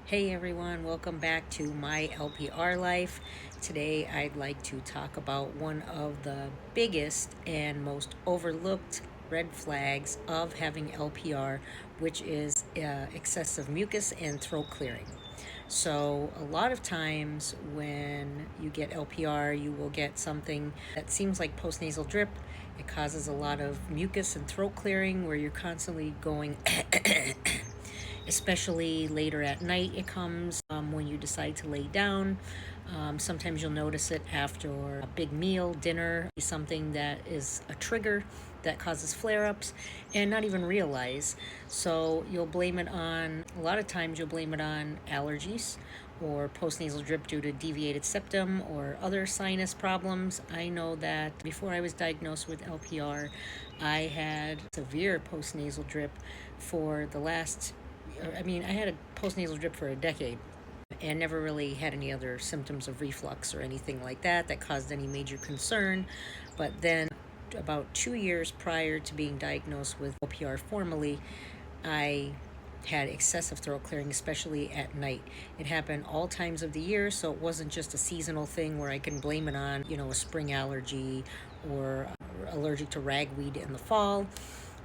Hey everyone, welcome back to my LPR life. Today I'd like to talk about one of the biggest and most overlooked red flags of having LPR, which is excessive mucus and throat clearing. So, a lot of times when you get LPR, you will get something that seems like postnasal drip. It causes a lot of mucus and throat clearing where you're constantly going especially later at night. It comes when you decide to lay down. Sometimes you'll notice it after a big meal, dinner, something that is a trigger that causes flare-ups and not even realize. So you'll blame it on, a lot of times you'll blame it on allergies or postnasal drip due to deviated septum or other sinus problems. I know that before I was diagnosed with LPR, I had severe postnasal drip for the last I had a postnasal drip for a decade and never really had any other symptoms of reflux or anything like that caused any major concern. But then, about 2 years prior to being diagnosed with LPR formally, I had excessive throat clearing, especially at night. It happened all times of the year, so it wasn't just a seasonal thing where I can blame it on, a spring allergy or allergic to ragweed in the fall.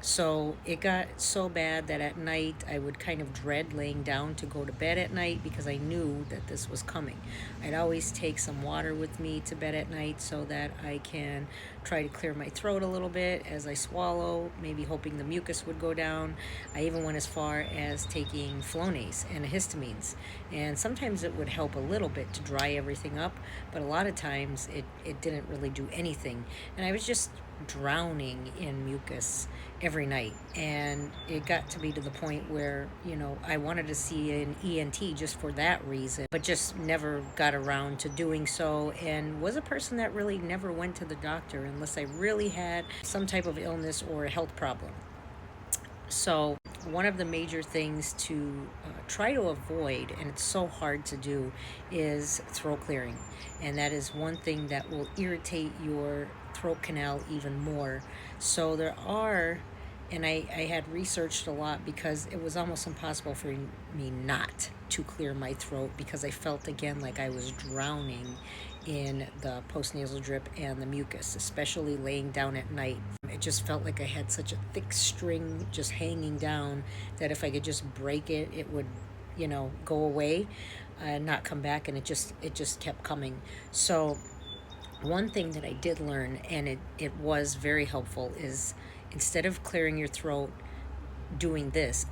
So it got so bad that at night I would kind of dread laying down to go to bed at night because I knew that this was coming. I'd always take some water with me to bed at night so that I can try to clear my throat a little bit as I swallow, maybe hoping the mucus would go down. I even went as far as taking Flonase and histamines. And sometimes it would help a little bit to dry everything up, but a lot of times it didn't really do anything. And I was just drowning in mucus every night, and it got to be to the point where I wanted to see an ENT just for that reason, but just never got around to doing so, and was a person that really never went to the doctor unless I really had some type of illness or a health problem. So one of the major things to try to avoid, and it's so hard to do, is throat clearing. And that is one thing that will irritate your throat canal even more. So there are, and I had researched a lot because it was almost impossible for me not to clear my throat because I felt again like I was drowning in the postnasal drip and the mucus, especially laying down at night. It just felt like I had such a thick string just hanging down that if I could just break it, it would, go away and not come back, and it just kept coming. So one thing that I did learn, and it was very helpful, is instead of clearing your throat doing this,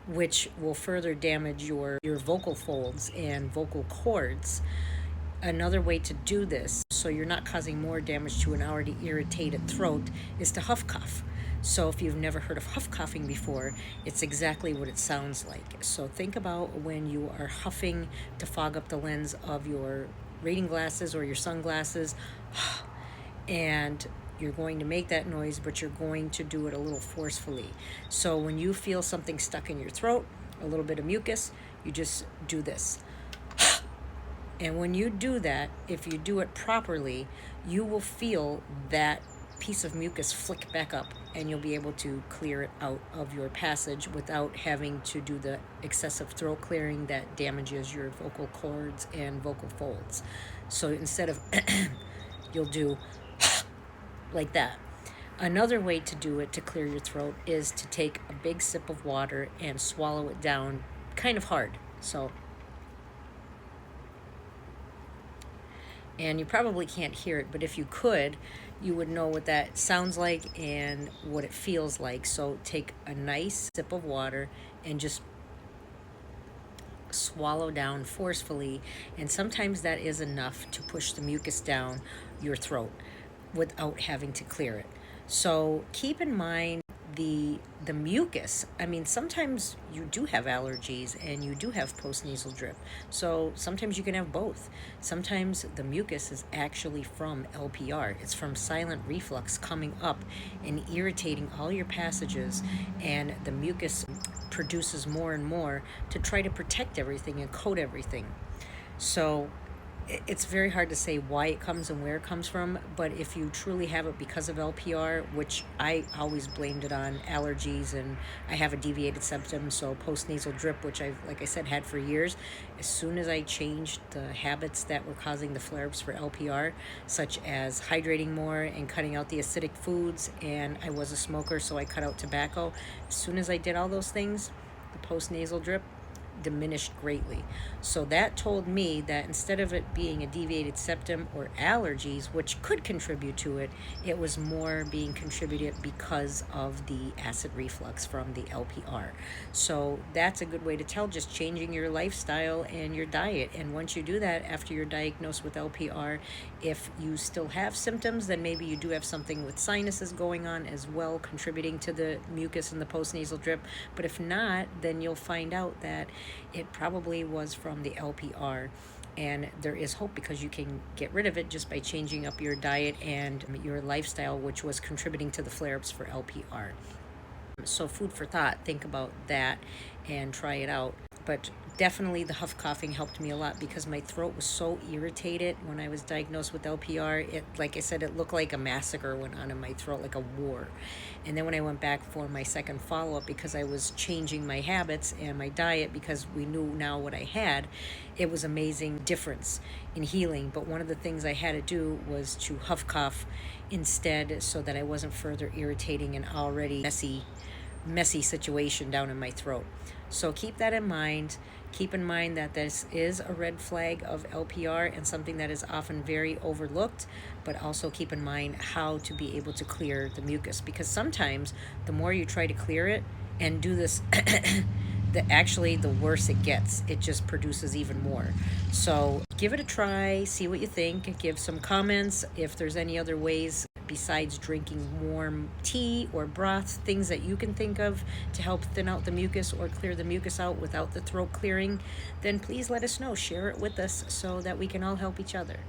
which will further damage your vocal folds and vocal cords, another way to do this so you're not causing more damage to an already irritated throat is to huff cough. So if you've never heard of huff coughing before, it's exactly what it sounds like. So think about when you are huffing to fog up the lens of your reading glasses or your sunglasses, and you're going to make that noise, but you're going to do it a little forcefully. So when you feel something stuck in your throat, a little bit of mucus, you just do this. And when you do that, if you do it properly, you will feel that piece of mucus flick back up, and you'll be able to clear it out of your passage without having to do the excessive throat clearing that damages your vocal cords and vocal folds. So instead of you'll do like that. Another way to do it to clear your throat is to take a big sip of water and swallow it down kind of hard. So, and you probably can't hear it, but if you could, you would know what that sounds like and what it feels like. So take a nice sip of water and just swallow down forcefully, and sometimes that is enough to push the mucus down your throat without having to clear it. So keep in mind the mucus. I mean, sometimes you do have allergies and you do have postnasal drip. So sometimes you can have both. Sometimes the mucus is actually from LPR. It's from silent reflux coming up and irritating all your passages, and the mucus produces more and more to try to protect everything and coat everything. So It's very hard to say why it comes and where it comes from, but if you truly have it because of LPR, which I always blamed it on allergies, and I have a deviated septum, so postnasal drip, which I've, like I said, had for years. As soon as I changed the habits that were causing the flare-ups for LPR, such as hydrating more and cutting out the acidic foods, and I was a smoker, so I cut out tobacco. As soon as I did all those things, the postnasal drip diminished greatly. So that told me that instead of it being a deviated septum or allergies, which could contribute to it, it was more being contributed because of the acid reflux from the LPR. So that's a good way to tell, just changing your lifestyle and your diet. And once you do that, after you're diagnosed with LPR, if you still have symptoms, then maybe you do have something with sinuses going on as well, contributing to the mucus and the postnasal drip. But if not, then you'll find out that it probably was from the LPR. And there is hope because you can get rid of it just by changing up your diet and your lifestyle, which was contributing to the flare-ups for LPR. So food for thought, think about that and try it out. But definitely the huff coughing helped me a lot because my throat was so irritated when I was diagnosed with LPR. It, like I said, it looked like a massacre went on in my throat, like a war. And then when I went back for my second follow-up, because I was changing my habits and my diet because we knew now what I had, it was amazing difference in healing. But one of the things I had to do was to huff cough instead, so that I wasn't further irritating an already messy situation down in my throat. So keep that in mind. Keep in mind that this is a red flag of LPR and something that is often very overlooked, but also keep in mind how to be able to clear the mucus, because sometimes the more you try to clear it and do this the worse it gets. It just produces even more. So give it a try, see what you think, give some comments if there's any other ways besides drinking warm tea or broth, things that you can think of to help thin out the mucus or clear the mucus out without the throat clearing. Then please let us know, share it with us so that we can all help each other.